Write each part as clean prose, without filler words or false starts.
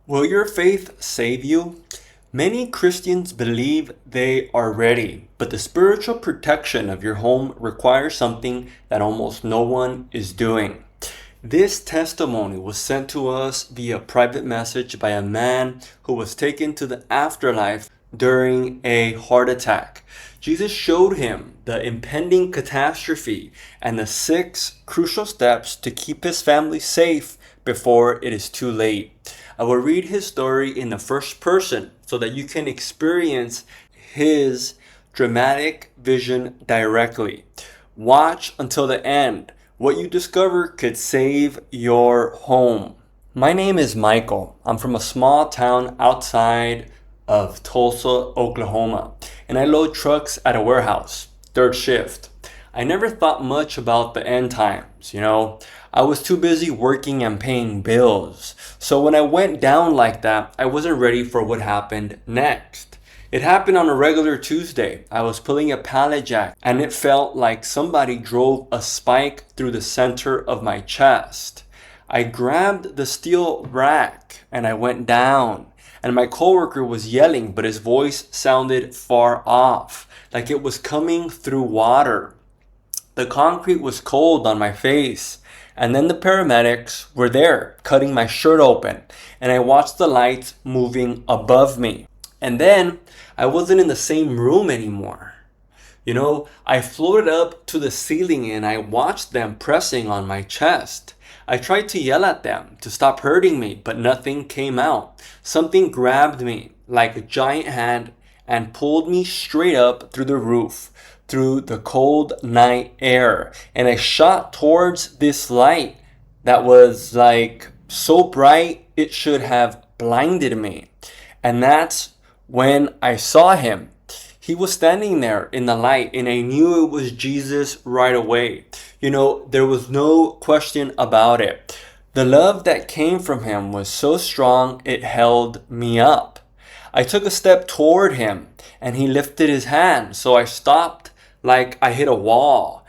Will your faith save you? Many Christians believe they are ready, but the spiritual protection of your home requires something that almost no one is doing. This testimony was sent to us via private message by a man who was taken to the afterlife during a heart attack. Jesus showed him the impending catastrophe and the 6 crucial steps to keep his family safe before it is too late. I will read his story in the first person so that you can experience his dramatic vision directly. Watch until the end. What you discover could save your home. My name is Michael. I'm from a small town outside of Tulsa, Oklahoma, and I load trucks at a warehouse, third shift. I never thought much about the end times, I was too busy working and paying bills. So when I went down like that, I wasn't ready for what happened next. It happened on a regular Tuesday. I was pulling a pallet jack and it felt like somebody drove a spike through the center of my chest. I grabbed the steel rack and I went down. And my coworker was yelling, but his voice sounded far off, like it was coming through water. The concrete was cold on my face. And then the paramedics were there, cutting my shirt open. And I watched the lights moving above me. And then I wasn't in the same room anymore. I floated up to the ceiling and I watched them pressing on my chest. I tried to yell at them to stop hurting me, but nothing came out. Something grabbed me like a giant hand and pulled me straight up through the roof, through the cold night air. And I shot towards this light that was like so bright it should have blinded me. And that's when I saw him. He was standing there in the light and I knew it was Jesus right away. There was no question about it. The love that came from him was so strong it held me up. I took a step toward him and he lifted his hand. So I stopped like I hit a wall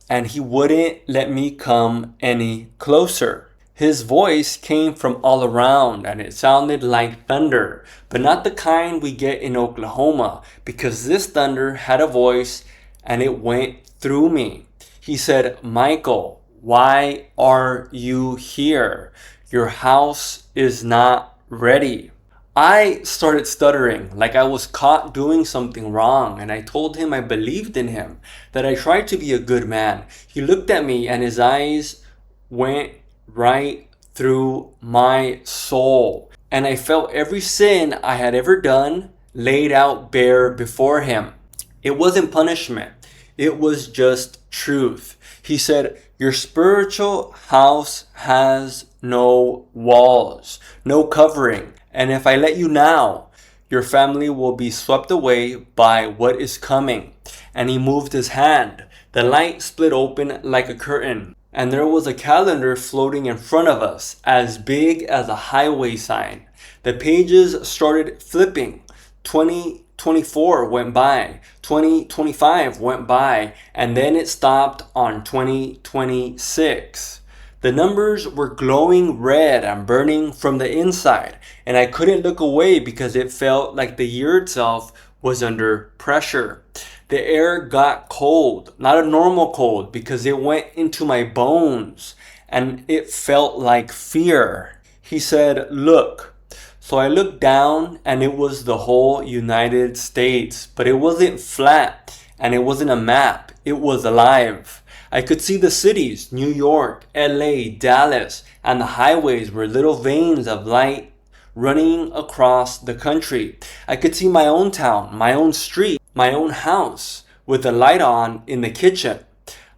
and he wouldn't let me come any closer. His voice came from all around and it sounded like thunder, but not the kind we get in Oklahoma, because this thunder had a voice and it went through me. He said, "Michael, why are you here? Your house is not ready." I started stuttering like I was caught doing something wrong, and I told him I believed in him, that I tried to be a good man. He looked at me and his eyes went right through my soul. And I felt every sin I had ever done laid out bare before him. It wasn't punishment. It was just truth. He said, "Your spiritual house has no walls, no covering. And if I let you now, your family will be swept away by what is coming." And he moved his hand. The light split open like a curtain. And there was a calendar floating in front of us, as big as a highway sign. The pages started flipping. 2024 went by. 2025 went by. And then it stopped on 2026. The numbers were glowing red and burning from the inside. And I couldn't look away because it felt like the year itself was under pressure. The air got cold, not a normal cold, because it went into my bones and it felt like fear. He said, "Look." So I looked down and it was the whole United States, but it wasn't flat and it wasn't a map. It was alive. I could see the cities, New York, LA, Dallas, and the highways were little veins of light running across the country. I could see my own town, my own street, my own house with the light on in the kitchen.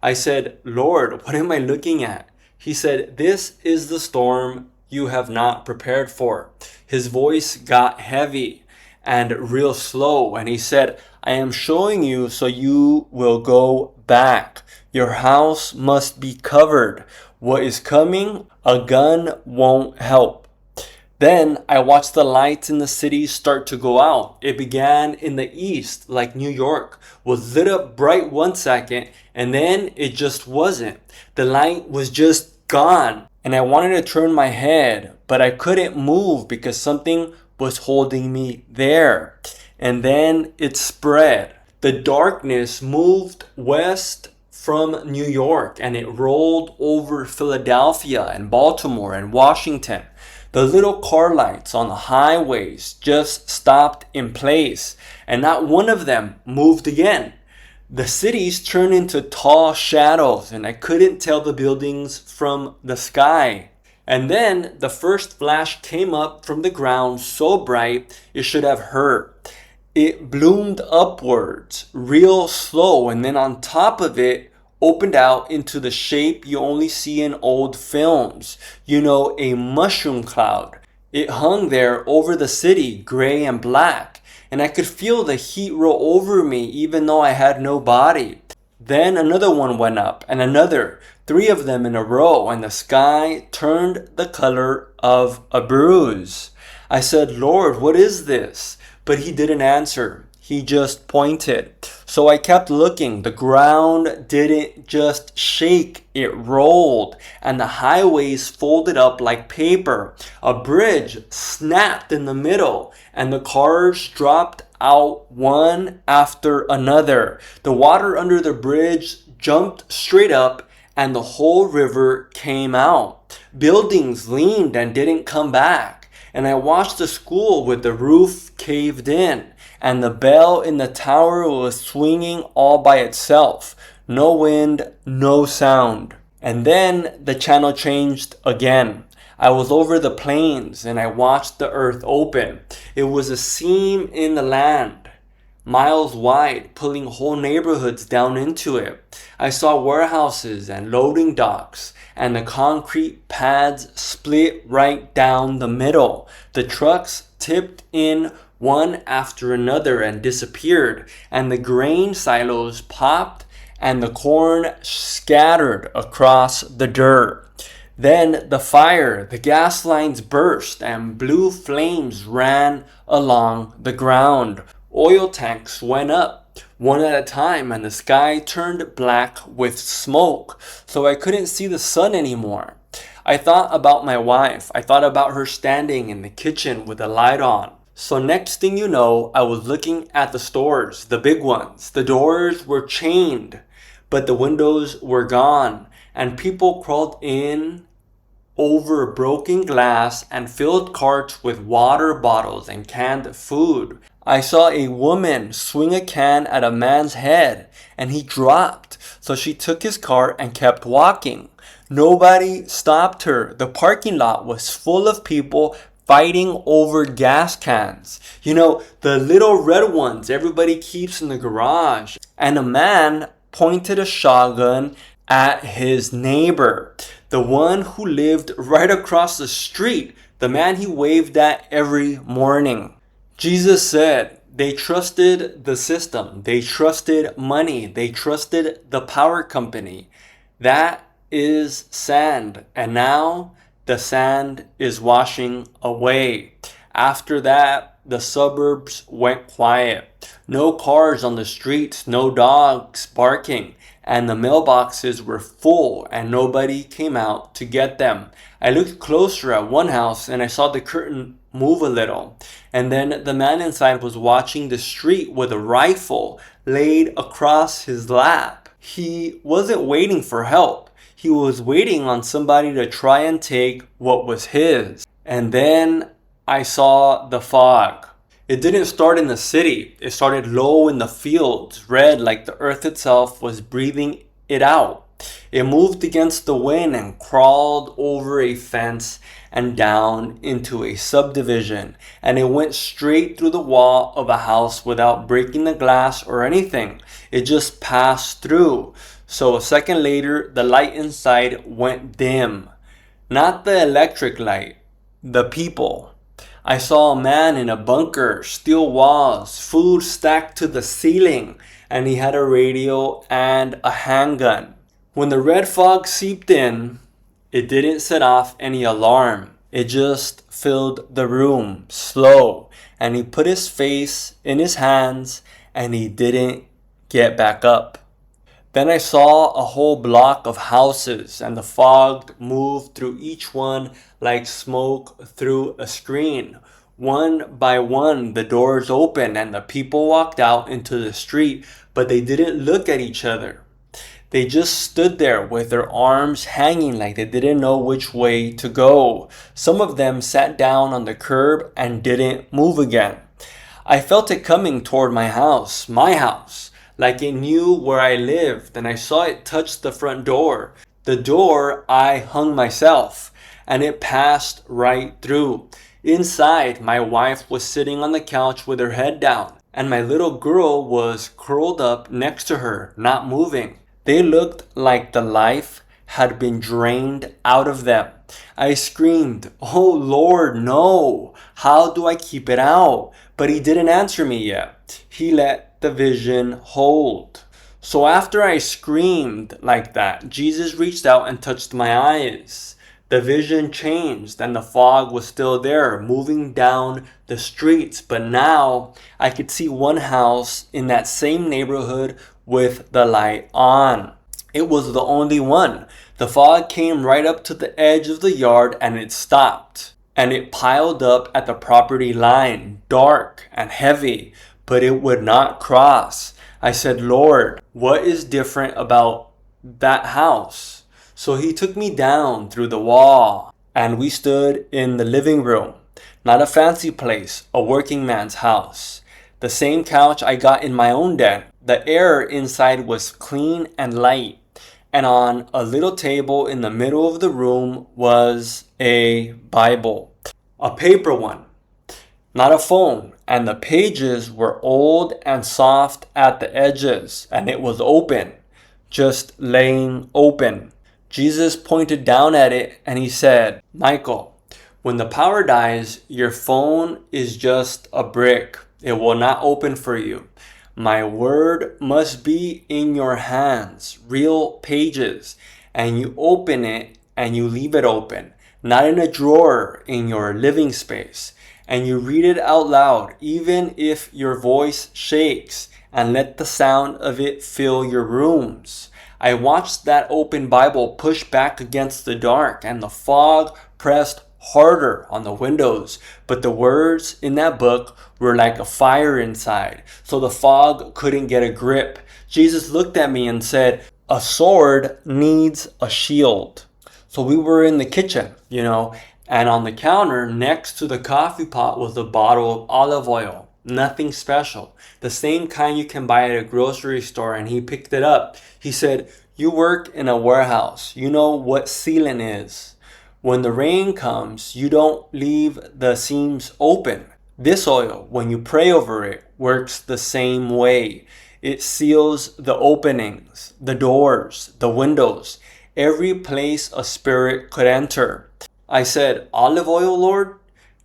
I said, "Lord, what am I looking at?" He said, "This is the storm you have not prepared for." His voice got heavy and real slow, and he said, "I am showing you so you will go back. Your house must be covered. What is coming? A gun won't help." Then I watched the lights in the city start to go out. It began in the east, like New York, was lit up bright one second, and then it just wasn't. The light was just gone. and I wanted to turn my head, but I couldn't move because something was holding me there. And then it spread. The darkness moved west from New York and it rolled over Philadelphia and Baltimore and Washington. The little car lights on the highways just stopped in place, and not one of them moved again. The cities turned into tall shadows, and I couldn't tell the buildings from the sky. And then the first flash came up from the ground so bright it should have hurt. It bloomed upwards real slow, and then on top of it opened out into the shape you only see in old films. You know, a mushroom cloud. It hung there over the city, gray and black, and I could feel the heat roll over me even though I had no body. Then another one went up, and another, 3 of them in a row, and the sky turned the color of a bruise. I said, "Lord, what is this?" But he didn't answer. He just pointed. So I kept looking. The ground didn't just shake, it rolled, and the highways folded up like paper. A bridge snapped in the middle, and the cars dropped out one after another. The water under the bridge jumped straight up, and the whole river came out. Buildings leaned and didn't come back. And I watched the school with the roof caved in, and the bell in the tower was swinging all by itself. No wind, no sound. And then the channel changed again. I was over the plains and I watched the earth open. It was a seam in the land, miles wide, pulling whole neighborhoods down into it. I saw warehouses and loading docks, and the concrete pads split right down the middle. The trucks tipped in one after another and disappeared, and the grain silos popped and the corn scattered across the dirt. Then the gas lines burst and blue flames ran along the ground. Oil tanks went up one at a time, and the sky turned black with smoke, so I couldn't see the sun anymore. I thought about my wife. I thought about her standing in the kitchen with the light on. So next thing you know, I was looking at the stores, the big ones. The doors were chained, but the windows were gone, and people crawled in over broken glass and filled carts with water bottles and canned food. I saw a woman swing a can at a man's head, and he dropped, so she took his cart and kept walking. Nobody stopped her. The parking lot was full of people fighting over gas cans. You know, the little red ones everybody keeps in the garage. And a man pointed a shotgun at his neighbor, the one who lived right across the street, the man he waved at every morning. Jesus said they trusted the system, they trusted money, they trusted the power company. That is sand, and now the sand is washing away. After that, the suburbs went quiet. No cars on the streets, no dogs barking, and the mailboxes were full and nobody came out to get them. I looked closer at one house and I saw the curtain move a little. And then the man inside was watching the street with a rifle laid across his lap. He wasn't waiting for help. He was waiting on somebody to try and take what was his. And then I saw the fog. It didn't start in the city. It started low in the fields, red like the earth itself was breathing it out. It moved against the wind and crawled over a fence and down into a subdivision. And it went straight through the wall of a house without breaking the glass or anything. It just passed through. So a second later, the light inside went dim. Not the electric light, the people. I saw a man in a bunker, steel walls, food stacked to the ceiling, and he had a radio and a handgun. When the red fog seeped in, it didn't set off any alarm. It just filled the room, slow, and he put his face in his hands and he didn't get back up. Then I saw a whole block of houses, and the fog moved through each one like smoke through a screen. One by one, the doors opened and the people walked out into the street, but they didn't look at each other. They just stood there with their arms hanging like they didn't know which way to go. Some of them sat down on the curb and didn't move again. I felt it coming toward my house, like it knew where I lived, and I saw it touch the front door. The door I hung myself, and it passed right through. Inside, my wife was sitting on the couch with her head down, and my little girl was curled up next to her, not moving. They looked like the life had been drained out of them. I screamed, "Oh Lord, no! How do I keep it out?" But he didn't answer me yet. He let the vision hold. So after I screamed like that, Jesus reached out and touched my eyes. The vision changed and the fog was still there, moving down the streets. But now I could see one house in that same neighborhood with the light on. It was the only one. The fog came right up to the edge of the yard and it stopped. And it piled up at the property line, dark and heavy, but it would not cross. I said, "Lord, what is different about that house?" So he took me down through the wall and we stood in the living room. Not a fancy place, a working man's house. The same couch I got in my own den. The air inside was clean and light. And on a little table in the middle of the room was a Bible. A paper one, not a phone. And the pages were old and soft at the edges. And it was open, just laying open. Jesus pointed down at it and he said, "Michael, when the power dies, your phone is just a brick. It will not open for you. My word must be in your hands, real pages, and you open it and you leave it open, not in a drawer in your living space. And you read it out loud, even if your voice shakes, and let the sound of it fill your rooms." I watched that open Bible push back against the dark, and the fog pressed harder on the windows, but the words in that book were like a fire inside, so the fog couldn't get a grip. Jesus looked at me and said, "A sword needs a shield." So we were in the kitchen, and on the counter next to the coffee pot was a bottle of olive oil. Nothing special. The same kind you can buy at a grocery store, and he picked it up. He said, "You work in a warehouse. You know what sealant is. When the rain comes, you don't leave the seams open. This oil, when you pray over it, works the same way. It seals the openings, the doors, the windows, every place a spirit could enter." I said, "Olive oil, Lord?"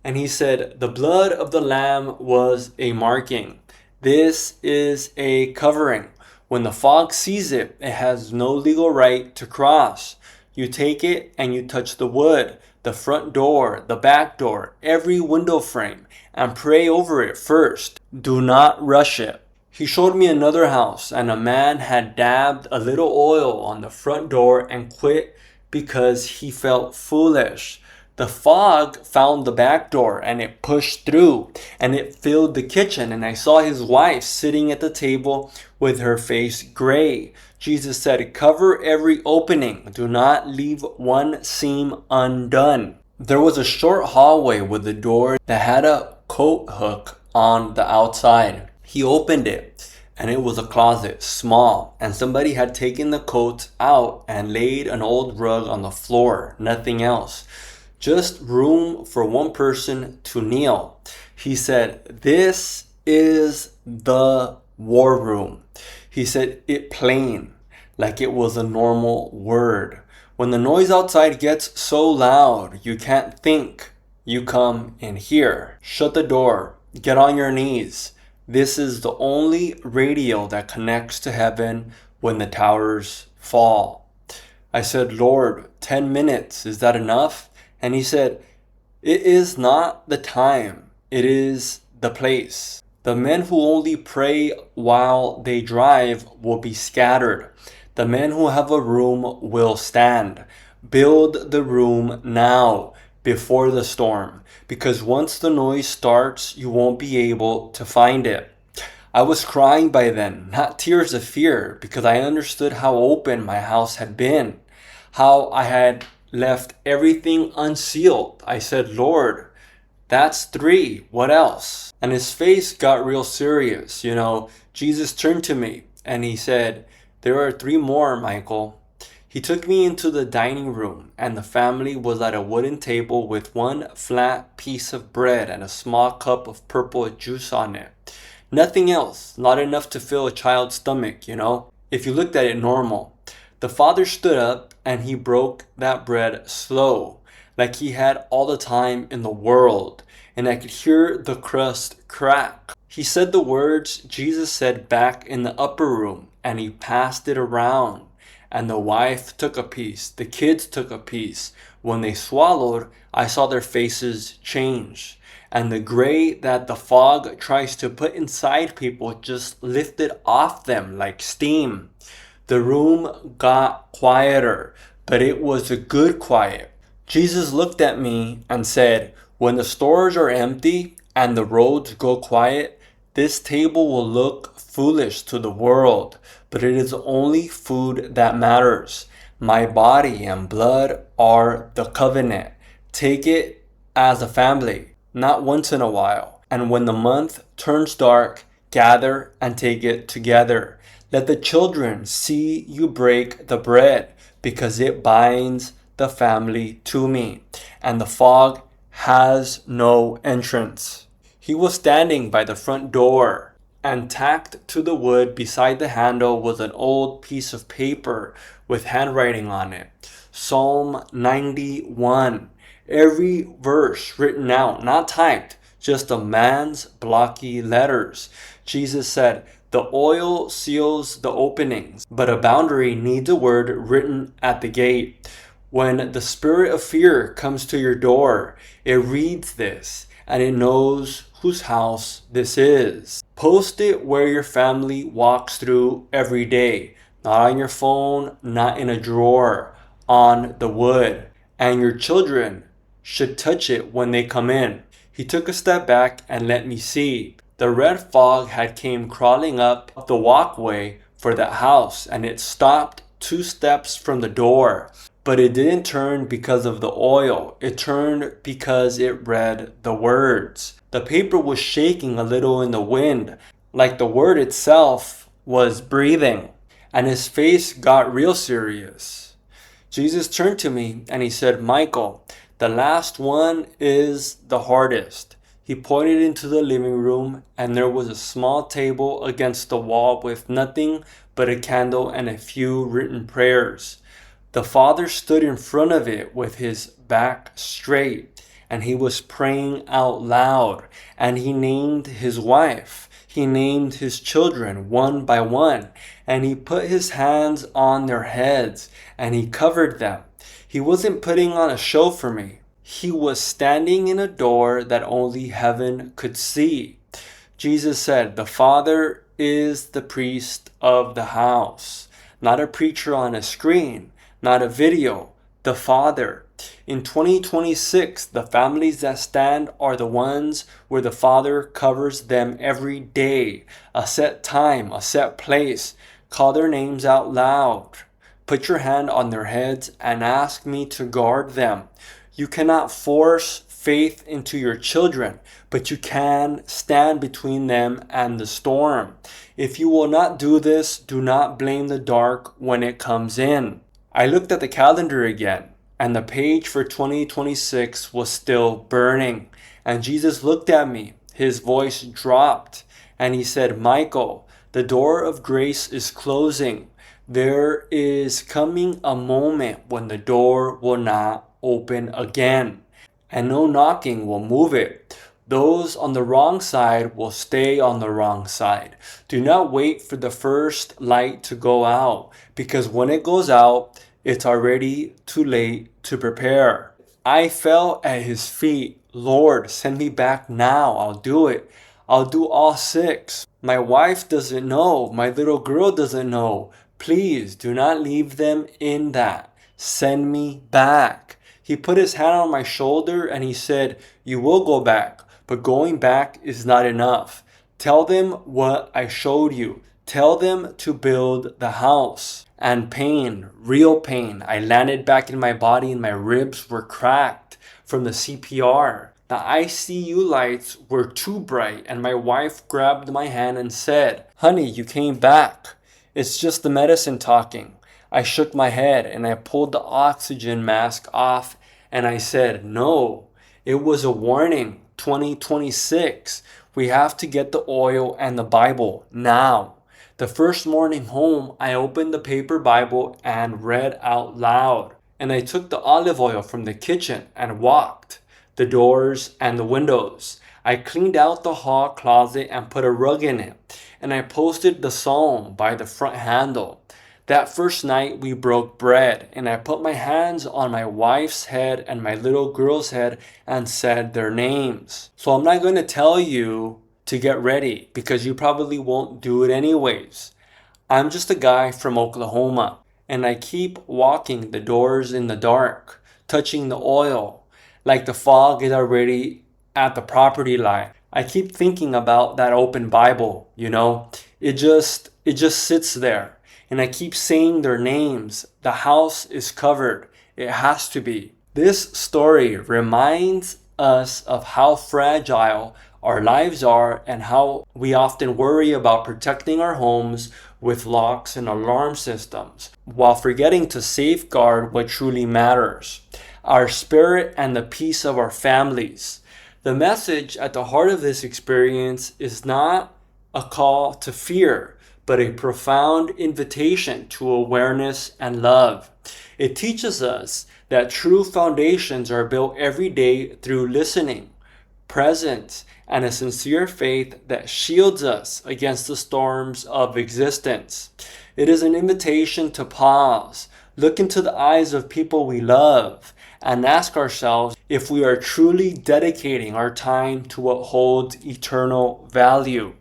And he said, "The blood of the Lamb was a marking. This is a covering. When the fog sees it, it has no legal right to cross. You take it and you touch the wood, the front door, the back door, every window frame, and pray over it first. Do not rush it." He showed me another house, and a man had dabbed a little oil on the front door and quit because he felt foolish. The fog found the back door and it pushed through and it filled the kitchen, and I saw his wife sitting at the table with her face gray. Jesus said, "Cover every opening. Do not leave one seam undone." There was a short hallway with a door that had a coat hook on the outside. He opened it and it was a closet, small, and somebody had taken the coats out and laid an old rug on the floor. Nothing else. Just room for one person to kneel. He said, "This is the war room." He said it plain, like it was a normal word. When the noise outside gets so loud you can't think, you come in here. Shut the door. Get on your knees. This is the only radio that connects to heaven when the towers fall. I said, "Lord, 10 minutes, is that enough?" And he said, "It is not the time, it is the place. The men who only pray while they drive will be scattered. The men who have a room will stand. Build the room now before the storm, because once the noise starts, you won't be able to find it. I was crying by then, not tears of fear, because I understood how open my house had been, how I had left everything unsealed. I said, Lord, that's 3. What else? And his face got real serious. Jesus turned to me and he said, there are 3 more, Michael. He took me into the dining room, and the family was at a wooden table with one flat piece of bread and a small cup of purple juice on it. Nothing else, not enough to fill a child's stomach, if you looked at it normal. The father stood up and he broke that bread slow, like he had all the time in the world, and I could hear the crust crack. He said the words Jesus said back in the upper room, and he passed it around. And the wife took a piece, the kids took a piece. When they swallowed, I saw their faces change. And the gray that the fog tries to put inside people just lifted off them like steam. The room got quieter, but it was a good quiet. Jesus looked at me and said, when the stores are empty and the roads go quiet, this table will look foolish to the world, but it is only food that matters. My body and blood are the covenant. Take it as a family, not once in a while. And when the month turns dark, gather and take it together. Let the children see you break the bread, because it binds the family to me, and the fog has no entrance. He was standing by the front door, and tacked to the wood beside the handle was an old piece of paper with handwriting on it. Psalm 91. Every verse written out, not typed, just a man's blocky letters. Jesus said, the oil seals the openings, but a boundary needs a word written at the gate. When the spirit of fear comes to your door, it reads this, and it knows whose house this is. Post it where your family walks through every day. Not on your phone, not in a drawer, on the wood. And your children should touch it when they come in. He took a step back and let me see. The red fog had came crawling up the walkway for that house, and it stopped 2 steps from the door. But it didn't turn because of the oil. It turned because it read the words. The paper was shaking a little in the wind, like the word itself was breathing. And his face got real serious. Jesus turned to me and he said, Michael, the last one is the hardest. He pointed into the living room, and there was a small table against the wall with nothing but a candle and a few written prayers. The father stood in front of it with his back straight, and he was praying out loud, and he named his wife. He named his children one by one, and he put his hands on their heads, and he covered them. He wasn't putting on a show for me. He was standing in a door that only heaven could see. Jesus said, the Father is the priest of the house, not a preacher on a screen, not a video, the Father. In 2026, the families that stand are the ones where the Father covers them every day. A set time, a set place. Call their names out loud. Put your hand on their heads and ask me to guard them. You cannot force faith into your children, but you can stand between them and the storm. If you will not do this, do not blame the dark when it comes in. I looked at the calendar again, and the page for 2026 was still burning. And Jesus looked at me. His voice dropped, and he said, Michael, the door of grace is closing. There is coming a moment when the door will not open again, and no knocking will move it. Those on the wrong side will stay on the wrong side. Do not wait for the first light to go out, because when it goes out, it's already too late to prepare. I fell at his feet. Lord, send me back now. I'll do it. I'll do all 6. My wife doesn't know. My little girl doesn't know. Please do not leave them in that. Send me back. He put his hand on my shoulder and he said, you will go back, but going back is not enough. Tell them what I showed you. Tell them to build the house. And pain, real pain. I landed back in my body and my ribs were cracked from the CPR. The ICU lights were too bright and my wife grabbed my hand and said, honey, you came back. It's just the medicine talking. I shook my head and I pulled the oxygen mask off and I said, no, it was a warning. 2026. We have to get the oil and the Bible now. The first morning home, I opened the paper Bible and read out loud. And I took the olive oil from the kitchen and walked the doors and the windows. I cleaned out the hall closet and put a rug in it. And I posted the psalm by the front handle. That first night we broke bread and I put my hands on my wife's head and my little girl's head and said their names. So I'm not going to tell you to get ready because you probably won't do it anyways. I'm just a guy from Oklahoma and I keep walking the doors in the dark, touching the oil like the fog is already at the property line. I keep thinking about that open Bible, it just sits there. And I keep saying their names. The house is covered. It has to be. This story reminds us of how fragile our lives are and how we often worry about protecting our homes with locks and alarm systems while forgetting to safeguard what truly matters, our spirit and the peace of our families. The message at the heart of this experience is not a call to fear, but a profound invitation to awareness and love. It teaches us that true foundations are built every day through listening, presence, and a sincere faith that shields us against the storms of existence. It is an invitation to pause, look into the eyes of people we love, and ask ourselves if we are truly dedicating our time to what holds eternal value,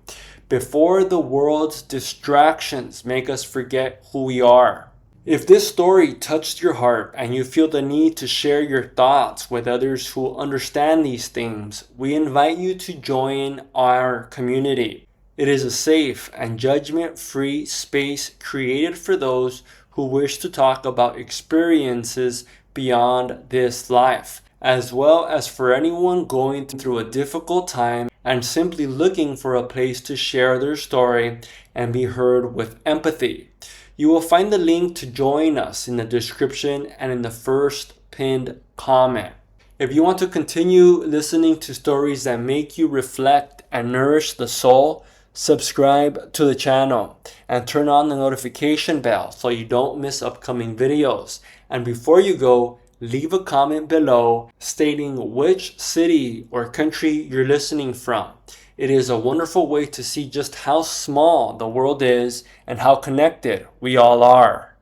before the world's distractions make us forget who we are. If this story touched your heart and you feel the need to share your thoughts with others who understand these things, we invite you to join our community. It is a safe and judgment-free space created for those who wish to talk about experiences beyond this life, as well as for anyone going through a difficult time and simply looking for a place to share their story and be heard with empathy. You will find the link to join us in the description and in the first pinned comment. If you want to continue listening to stories that make you reflect and nourish the soul, subscribe to the channel and turn on the notification bell so you don't miss upcoming videos. And before you go, leave a comment below stating which city or country you're listening from. It is a wonderful way to see just how small the world is and how connected we all are.